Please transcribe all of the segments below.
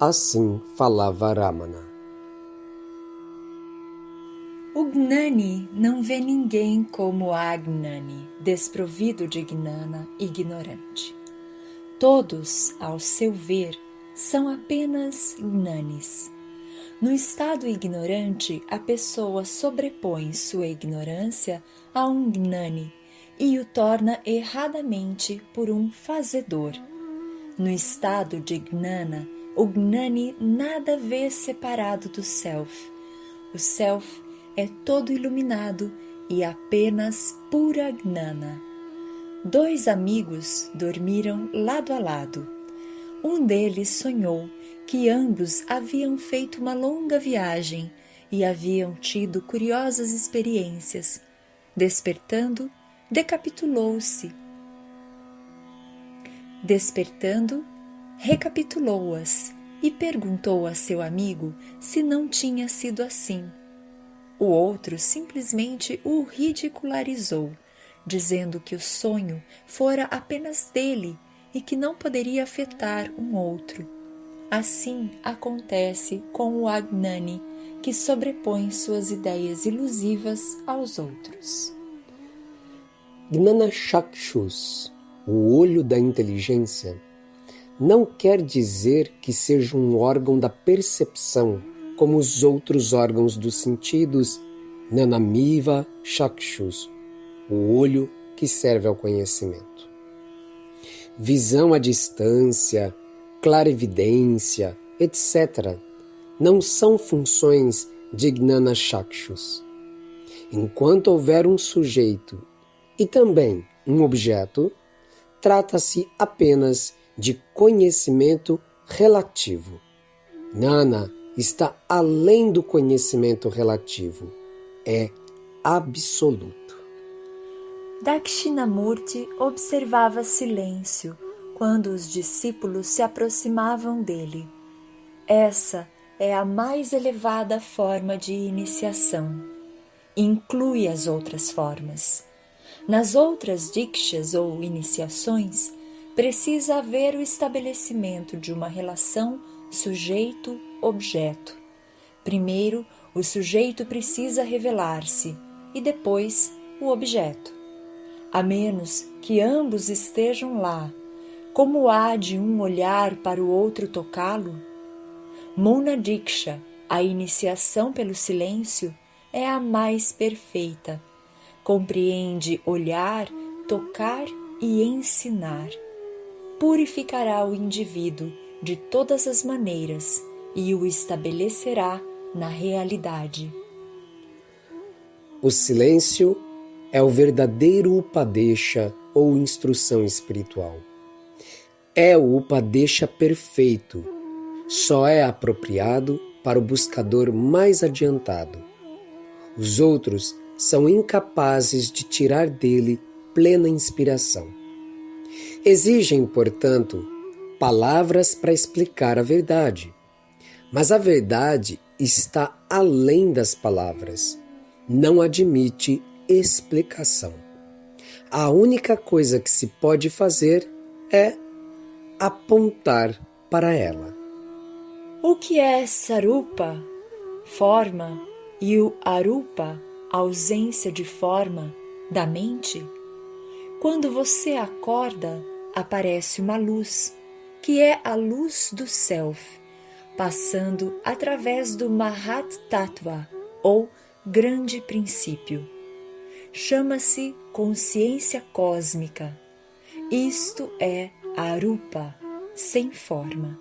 Assim falava Ramana. O Gnani não vê ninguém como Agnani, desprovido de Gnana, ignorante. Todos, ao seu ver, são apenas Gnanis. No estado ignorante, a pessoa sobrepõe sua ignorância a um Gnani e o torna erradamente por um fazedor. No estado de Gnana, o Gnani nada vê separado do Self. O Self é todo iluminado e apenas pura Gnana. 2 amigos dormiram lado a lado. Um deles sonhou que ambos haviam feito uma longa viagem e haviam tido curiosas experiências. Despertando, recapitulou-as e perguntou a seu amigo se não tinha sido assim. O outro simplesmente o ridicularizou, dizendo que o sonho fora apenas dele e que não poderia afetar um outro. Assim acontece com o Agnani, que sobrepõe suas ideias ilusivas aos outros. Gnana Chakshus, o olho da inteligência, não quer dizer que seja um órgão da percepção, como os outros órgãos dos sentidos, Gnanamiva Chakshus, o olho que serve ao conhecimento. Visão à distância, clarividência, etc., não são funções de Gnana Chakshus. Enquanto houver um sujeito e também um objeto, trata-se apenas de conhecimento relativo. Gnana está além do conhecimento relativo, é absoluto. Dakshinamurti observava silêncio quando os discípulos se aproximavam dele. Essa é a mais elevada forma de iniciação. Inclui as outras formas. Nas outras dikshas ou iniciações, precisa haver o estabelecimento de uma relação sujeito-objeto. Primeiro, o sujeito precisa revelar-se e depois o objeto. A menos que ambos estejam lá, como há de um olhar para o outro tocá-lo? Mouna Diksha, a iniciação pelo silêncio, é a mais perfeita. Compreende olhar, tocar e ensinar. Purificará o indivíduo de todas as maneiras e o estabelecerá na realidade. O silêncio é o verdadeiro Upadesha ou instrução espiritual. É o Upadesha perfeito. Só é apropriado para o buscador mais adiantado. Os outros são incapazes de tirar dele plena inspiração. Exigem, portanto, palavras para explicar a verdade. Mas a verdade está além das palavras. Não admite explicação. A única coisa que se pode fazer é apontar para ela. O que é Sarupa, forma, e o Arupa, ausência de forma, da mente? Quando você acorda, aparece uma luz, que é a luz do Self, passando através do Mahat Tattva, ou grande princípio. Chama-se consciência cósmica. Isto é Arupa, sem forma.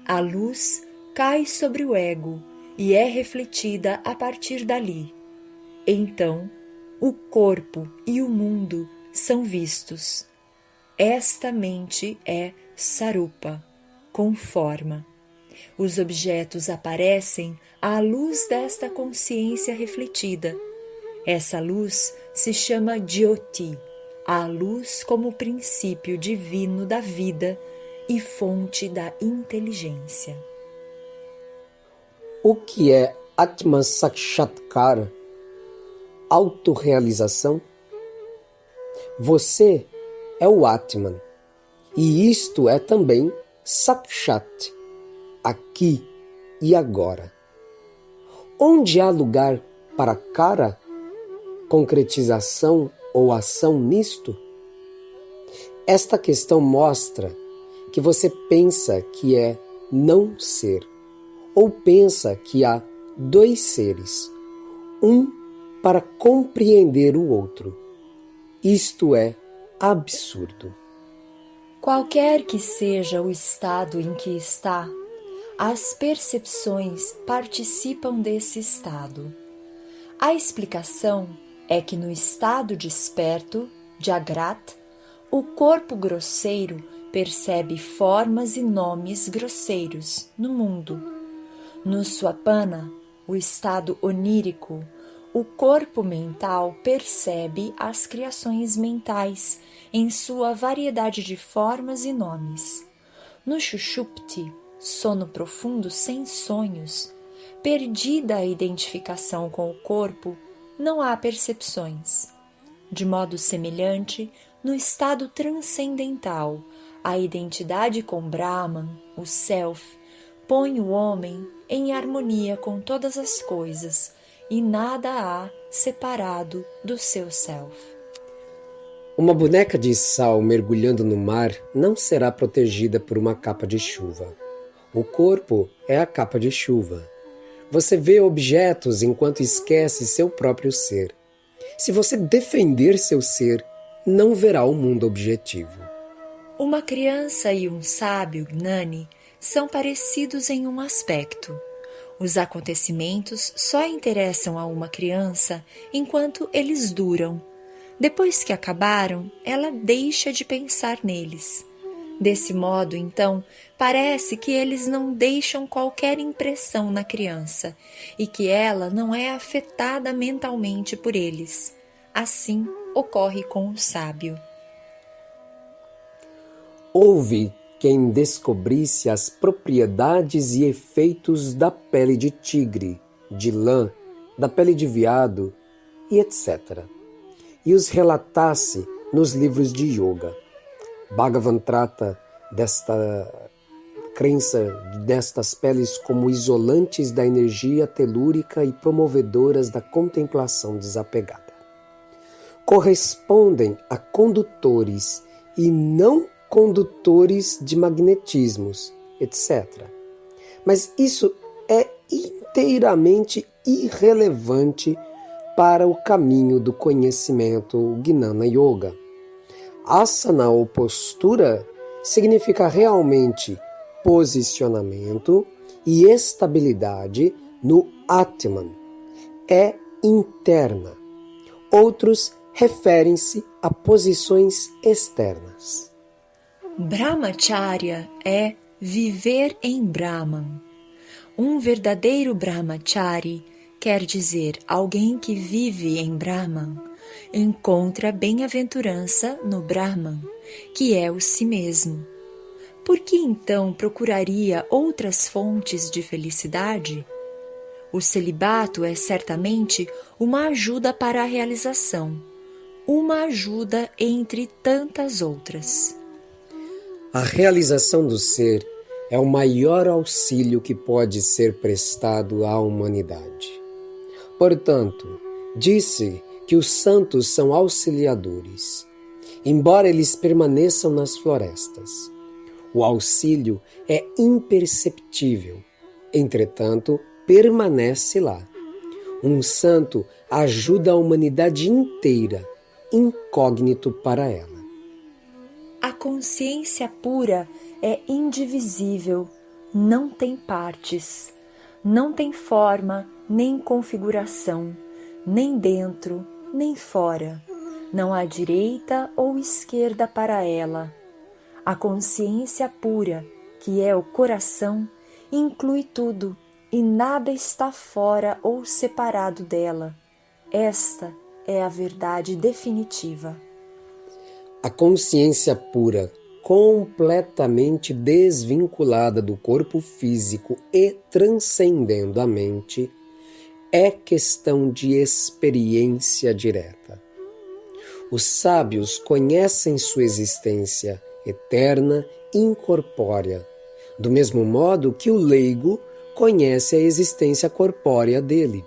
A luz cai sobre o ego e é refletida a partir dali. Então, o corpo e o mundo são vistos. Esta mente é Sarupa, com forma. Os objetos aparecem à luz desta consciência refletida. Essa luz se chama Jyoti, a luz como princípio divino da vida e fonte da inteligência. O que é Atma Sakshatkara? Autorrealização? Você é o Atman, e isto é também Sakshat, aqui e agora. Onde há lugar para cara, concretização ou ação nisto? Esta questão mostra que você pensa que é não ser, ou pensa que há dois seres, um para compreender o outro. Isto é absurdo. Qualquer que seja o estado em que está, as percepções participam desse estado. A explicação é que no estado desperto, Jagrat, o corpo grosseiro percebe formas e nomes grosseiros no mundo. No Swapana, o estado onírico, o corpo mental percebe as criações mentais em sua variedade de formas e nomes. No Shushupti, sono profundo sem sonhos, perdida a identificação com o corpo, não há percepções. De modo semelhante, no estado transcendental, a identidade com Brahman, o Self, põe o homem em harmonia com todas as coisas e nada há separado do seu Self. Uma boneca de sal mergulhando no mar não será protegida por uma capa de chuva. O corpo é a capa de chuva. Você vê objetos enquanto esquece seu próprio ser. Se você defender seu ser, não verá o mundo objetivo. Uma criança e um sábio Gnani são parecidos em um aspecto. Os acontecimentos só interessam a uma criança enquanto eles duram. Depois que acabaram, ela deixa de pensar neles. Desse modo, então, parece que eles não deixam qualquer impressão na criança e que ela não é afetada mentalmente por eles. Assim ocorre com o sábio. Houve quem descobrisse as propriedades e efeitos da pele de tigre, de lã, da pele de veado e etc. E os relatasse nos livros de yoga. Bhagavan trata desta crença destas peles como isolantes da energia telúrica e promovedoras da contemplação desapegada. Correspondem a condutores e não condutores de magnetismos, etc. Mas isso é inteiramente irrelevante para o caminho do conhecimento Gnana Yoga. Asana ou postura significa realmente posicionamento e estabilidade no Atman. É interna. Outros referem-se a posições externas. Brahmacharya é viver em Brahman. Um verdadeiro Brahmachari quer dizer alguém que vive em Brahman, encontra bem-aventurança no Brahman, que é o si mesmo. Por que então procuraria outras fontes de felicidade? O celibato é certamente uma ajuda para a realização, uma ajuda entre tantas outras. A realização do ser é o maior auxílio que pode ser prestado à humanidade. Portanto, disse que os santos são auxiliadores, embora eles permaneçam nas florestas. O auxílio é imperceptível, entretanto, permanece lá. Um santo ajuda a humanidade inteira, incógnito para ela. A consciência pura é indivisível, não tem partes, não tem forma nem configuração, nem dentro, nem fora. Não há direita ou esquerda para ela. A consciência pura, que é o coração, inclui tudo e nada está fora ou separado dela. Esta é a verdade definitiva. A consciência pura, completamente desvinculada do corpo físico e transcendendo a mente, é questão de experiência direta. Os sábios conhecem sua existência eterna, incorpórea, do mesmo modo que o leigo conhece a existência corpórea dele.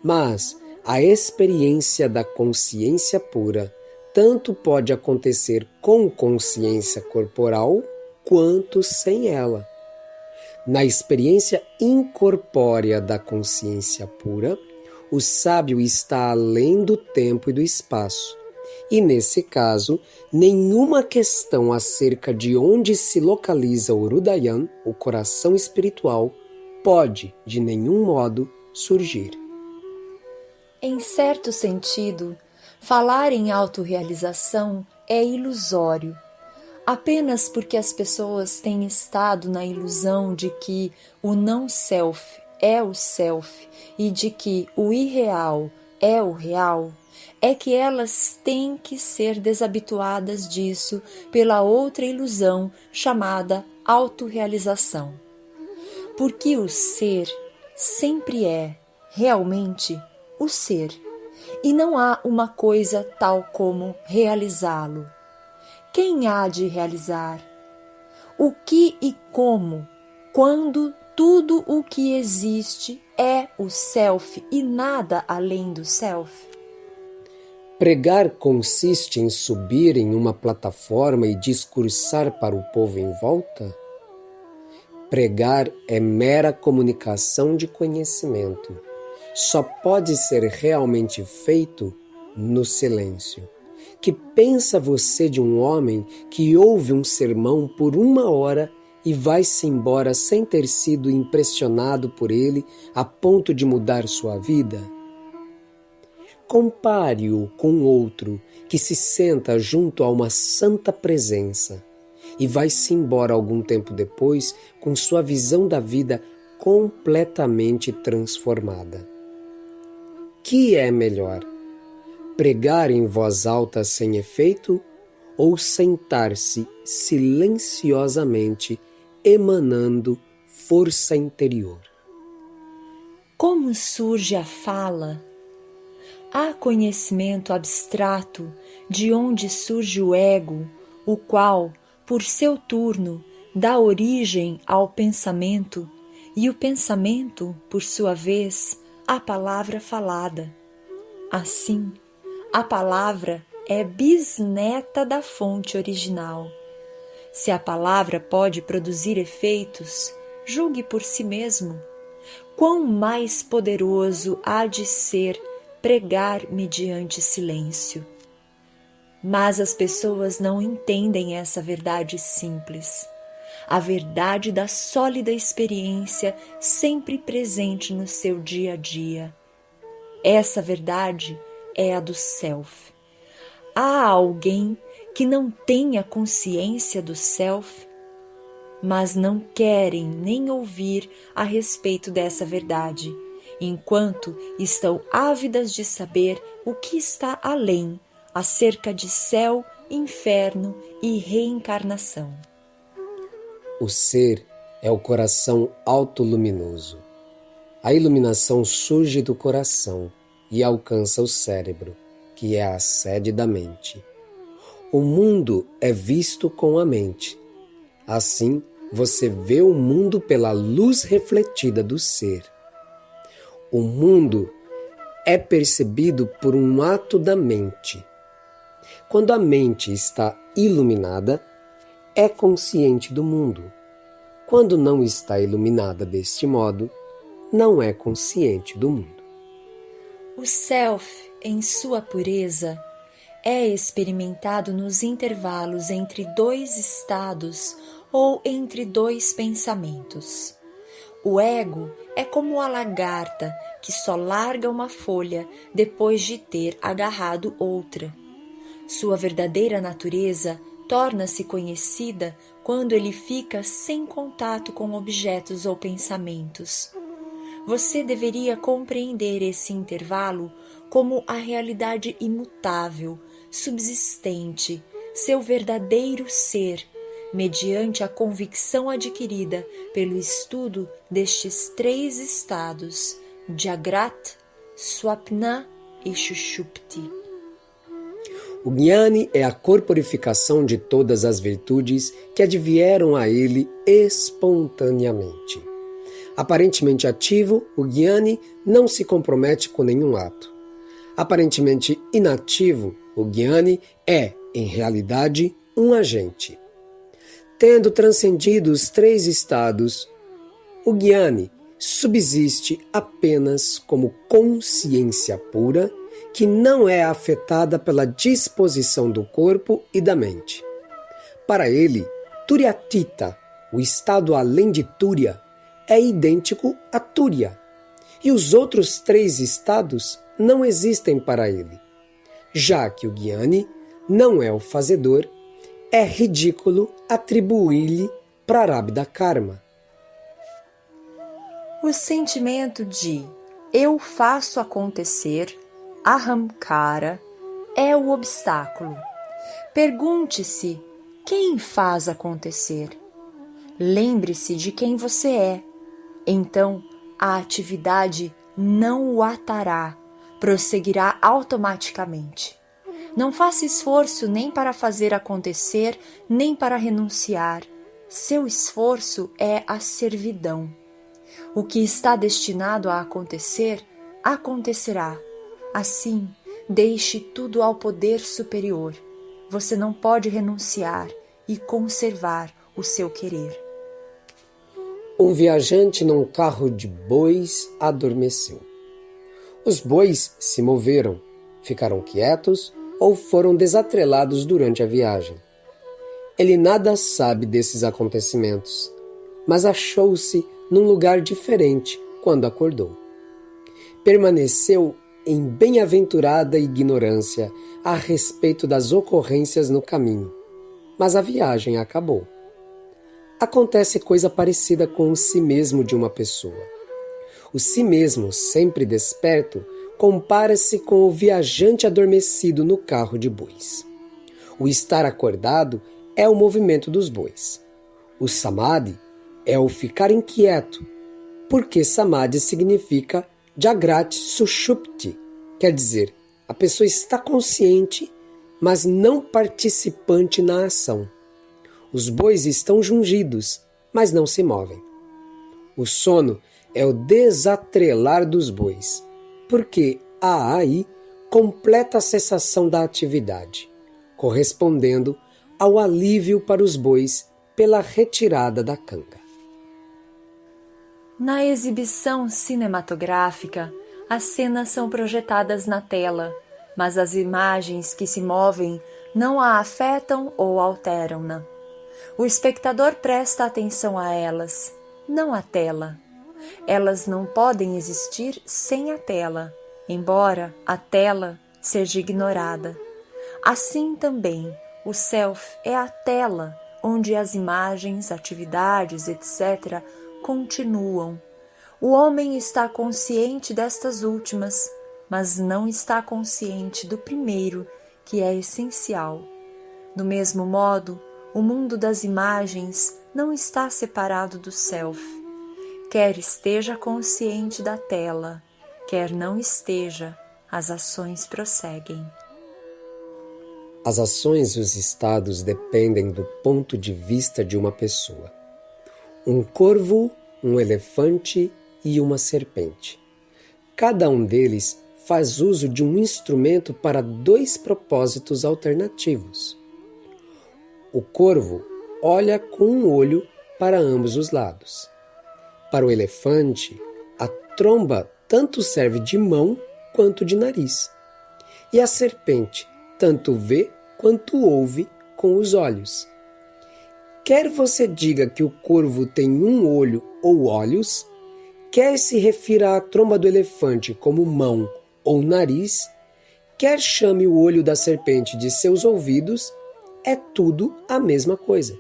Mas a experiência da consciência pura tanto pode acontecer com consciência corporal quanto sem ela. Na experiência incorpórea da consciência pura, o sábio está além do tempo e do espaço. E, nesse caso, nenhuma questão acerca de onde se localiza o Hrudayan, o coração espiritual, pode, de nenhum modo, surgir. Em certo sentido, falar em autorrealização é ilusório, apenas porque as pessoas têm estado na ilusão de que o não-self é o self e de que o irreal é o real, é que elas têm que ser desabituadas disso pela outra ilusão chamada autorrealização. Porque o ser sempre é, realmente, o ser, e não há uma coisa tal como realizá-lo. Quem há de realizar? O que e como, quando tudo o que existe é o self e nada além do self? Pregar consiste em subir em uma plataforma e discursar para o povo em volta? Pregar é mera comunicação de conhecimento. Só pode ser realmente feito no silêncio. Que pensa você de um homem que ouve um sermão por 1 hora e vai-se embora sem ter sido impressionado por ele a ponto de mudar sua vida? Compare-o com outro que se senta junto a uma santa presença e vai-se embora algum tempo depois com sua visão da vida completamente transformada. Que é melhor? Pregar em voz alta sem efeito ou sentar-se silenciosamente, emanando força interior? Como surge a fala? Há conhecimento abstrato de onde surge o ego, o qual, por seu turno, dá origem ao pensamento, e o pensamento, por sua vez, à palavra falada. Assim, a palavra é bisneta da fonte original. Se a palavra pode produzir efeitos, julgue por si mesmo. Quão mais poderoso há de ser pregar mediante silêncio. Mas as pessoas não entendem essa verdade simples, a verdade da sólida experiência sempre presente no seu dia a dia. Essa verdade é a do self. Há alguém que não tenha consciência do self, mas não querem nem ouvir a respeito dessa verdade, enquanto estão ávidas de saber o que está além, acerca de céu, inferno e reencarnação. O ser é o coração autoluminoso. A iluminação surge do coração e alcança o cérebro, que é a sede da mente. O mundo é visto com a mente. Assim, você vê o mundo pela luz refletida do ser. O mundo é percebido por um ato da mente. Quando a mente está iluminada, é consciente do mundo. Quando não está iluminada deste modo, não é consciente do mundo. O self, em sua pureza, é experimentado nos intervalos entre dois estados ou entre dois pensamentos. O ego é como a lagarta que só larga uma folha depois de ter agarrado outra. Sua verdadeira natureza torna-se conhecida quando ele fica sem contato com objetos ou pensamentos. Você deveria compreender esse intervalo como a realidade imutável, subsistente, seu verdadeiro ser, mediante a convicção adquirida pelo estudo destes 3 estados, Jagrat, Swapna e Shushupti. O Jnani é a corporificação de todas as virtudes que advieram a ele espontaneamente. Aparentemente ativo, o Jnani não se compromete com nenhum ato. Aparentemente inativo, o Jnani é, em realidade, um agente. Tendo transcendido os 3 estados, o Jnani subsiste apenas como consciência pura que não é afetada pela disposição do corpo e da mente. Para ele, Turyatita, o estado além de Turya, é idêntico a Turya, e os outros 3 estados não existem para ele. Já que o Jnani não é o fazedor, é ridículo atribuir-lhe Prarabdha Karma. O sentimento de eu faço acontecer, Ahamkara, é o obstáculo. Pergunte-se quem faz acontecer. Lembre-se de quem você é. Então, a atividade não o atará, prosseguirá automaticamente. Não faça esforço nem para fazer acontecer, nem para renunciar. Seu esforço é a servidão. O que está destinado a acontecer, acontecerá. Assim, deixe tudo ao poder superior. Você não pode renunciar e conservar o seu querer. Um viajante num carro de bois adormeceu. Os bois se moveram, ficaram quietos ou foram desatrelados durante a viagem. Ele nada sabe desses acontecimentos, mas achou-se num lugar diferente quando acordou. Permaneceu em bem-aventurada ignorância a respeito das ocorrências no caminho, mas a viagem acabou. Acontece coisa parecida com o si mesmo de uma pessoa. O si mesmo, sempre desperto, compara-se com o viajante adormecido no carro de bois. O estar acordado é o movimento dos bois. O samadhi é o ficar inquieto, porque samadhi significa Jagrat Sushupti, quer dizer, a pessoa está consciente, mas não participante na ação. Os bois estão jungidos, mas não se movem. O sono é o desatrelar dos bois, porque há aí completa cessação da atividade, correspondendo ao alívio para os bois pela retirada da canga. Na exibição cinematográfica, as cenas são projetadas na tela, mas as imagens que se movem não a afetam ou alteram-na. O espectador presta atenção a elas, não à tela. Elas não podem existir sem a tela, embora a tela seja ignorada. Assim também, o Self é a tela onde as imagens, atividades, etc., continuam. O homem está consciente destas últimas, mas não está consciente do primeiro, que é essencial. Do mesmo modo, o mundo das imagens não está separado do Self. Quer esteja consciente da tela, quer não esteja, as ações prosseguem. As ações e os estados dependem do ponto de vista de uma pessoa. Um corvo, um elefante e uma serpente. Cada um deles faz uso de um instrumento para 2 propósitos alternativos. O corvo olha com um olho para ambos os lados. Para o elefante, a tromba tanto serve de mão quanto de nariz. E a serpente tanto vê quanto ouve com os olhos. Quer você diga que o corvo tem um olho ou olhos, quer se refira à tromba do elefante como mão ou nariz, quer chame o olho da serpente de seus ouvidos, é tudo a mesma coisa.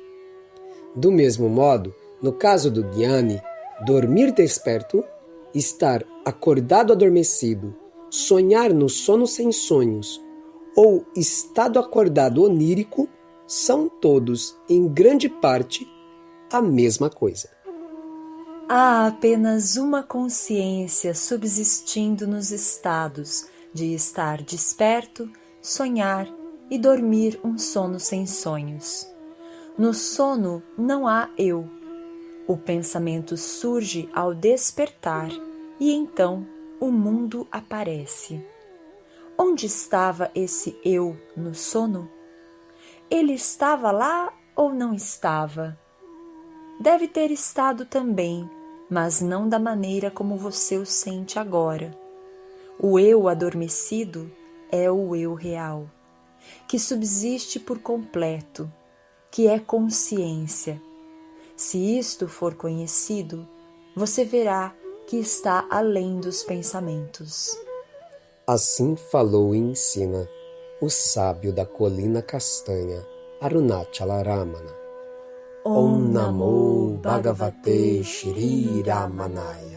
Do mesmo modo, no caso do Jnani, dormir desperto, estar acordado adormecido, sonhar no sono sem sonhos ou estado acordado onírico são todos, em grande parte, a mesma coisa. Há apenas uma consciência subsistindo nos estados de estar desperto, sonhar e dormir um sono sem sonhos. No sono não há eu. O pensamento surge ao despertar e então o mundo aparece. Onde estava esse eu no sono? Ele estava lá ou não estava? Deve ter estado também, mas não da maneira como você o sente agora. O eu adormecido é o eu real, que subsiste por completo, que é consciência. Se isto for conhecido, você verá que está além dos pensamentos. Assim falou e ensina o sábio da colina castanha, Arunachala Ramana. Om Namo Bhagavate Shri Ramanaya.